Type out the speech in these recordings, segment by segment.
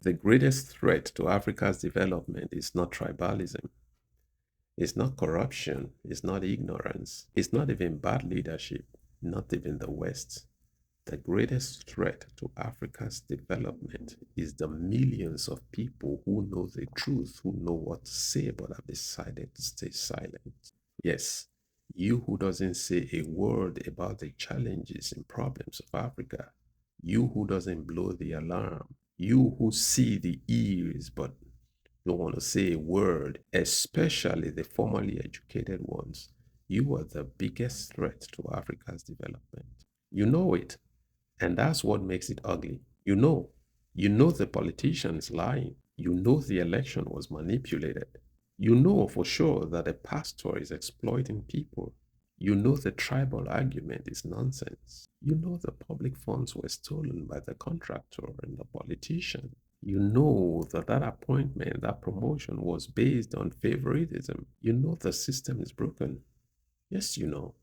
The greatest threat to Africa's development is not tribalism, it's not corruption, it's not ignorance, it's not even bad leadership, not even the West. The greatest threat to Africa's development is the millions of people who know the truth, who know what to say, but have decided to stay silent. Yes, you who doesn't say a word about the challenges and problems of Africa, you who doesn't blow the alarm, you who see the ears but don't want to say a word, especially the formally educated ones, you are the biggest threat to Africa's development. You know it, and that's what makes it ugly. You know the politician is lying. You know the election was manipulated. You know for sure that a pastor is exploiting people. You know the tribal argument is nonsense. You know the public funds were stolen by the contractor and the politician. You know that that appointment, that promotion was based on favoritism. You know the system is broken. Yes, you know.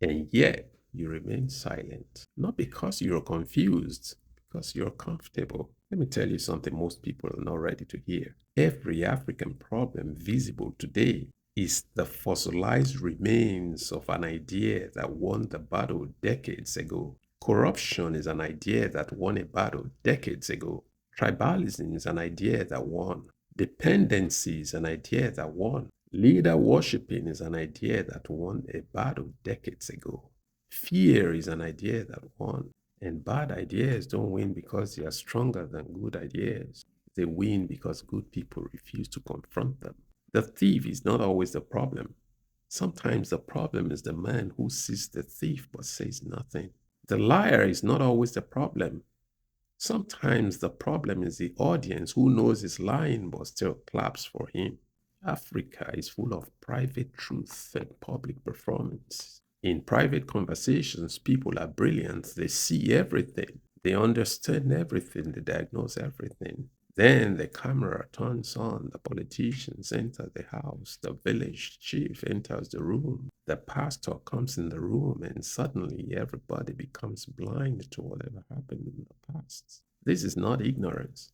And yet you remain silent. Not because you're confused, because you're comfortable. Let me tell you something most people are not ready to hear. Every African problem visible today is the fossilized remains of an idea that won the battle decades ago. Corruption is an idea that won a battle decades ago. Tribalism is an idea that won. Dependency is an idea that won. Leader worshipping is an idea that won a battle decades ago. Fear is an idea that won. And bad ideas don't win because they are stronger than good ideas. They win because good people refuse to confront them. The thief is not always the problem. Sometimes the problem is the man who sees the thief but says nothing. The liar is not always the problem. Sometimes the problem is the audience who knows he's lying but still claps for him. Africa is full of private truth and public performance. In private conversations, people are brilliant. They see everything. They understand everything. They diagnose everything. Then the camera turns on. The politicians enter the house. The village chief enters the room. The pastor comes in the room, and suddenly everybody becomes blind to whatever happened in the past. This is not ignorance.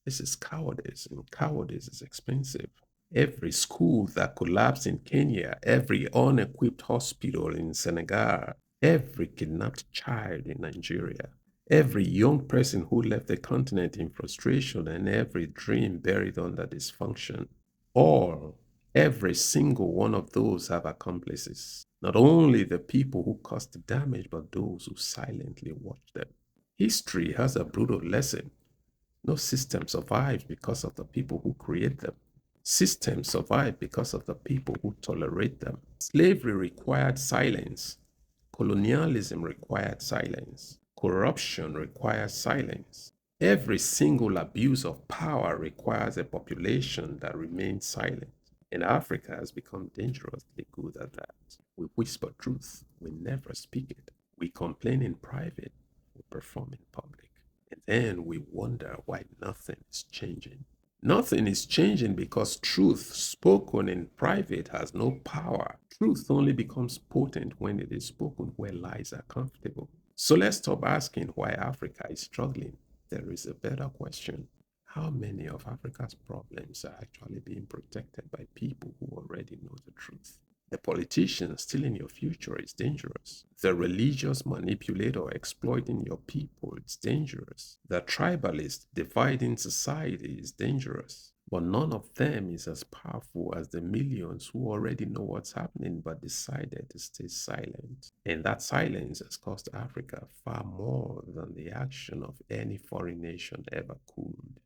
This is cowardice, and cowardice is expensive. Every school that collapsed in Kenya, every unequipped hospital in Senegal, every kidnapped child in Nigeria, every young person who left the continent in frustration, and every dream buried under dysfunction, all, every single one of those have accomplices. Not only the people who caused the damage, but those who silently watched them. History has a brutal lesson. No system survives because of the people who create them. Systems survive because of the people who tolerate them. Slavery required silence. Colonialism required silence. Corruption requires silence. Every single abuse of power requires a population that remains silent. And Africa has become dangerously good at that. We whisper truth, we never speak it. We complain in private, we perform in public. And then we wonder why nothing is changing. Nothing is changing because truth spoken in private has no power. Truth only becomes potent when it is spoken where lies are comfortable. So let's stop asking why Africa is struggling. There is a better question. How many of Africa's problems are actually being protected by people who already know the truth? The politician stealing your future is dangerous. The religious manipulator exploiting your people is dangerous. The tribalist dividing society is dangerous. But none of them is as powerful as the millions who already know what's happening but decided to stay silent. And that silence has cost Africa far more than the action of any foreign nation ever could.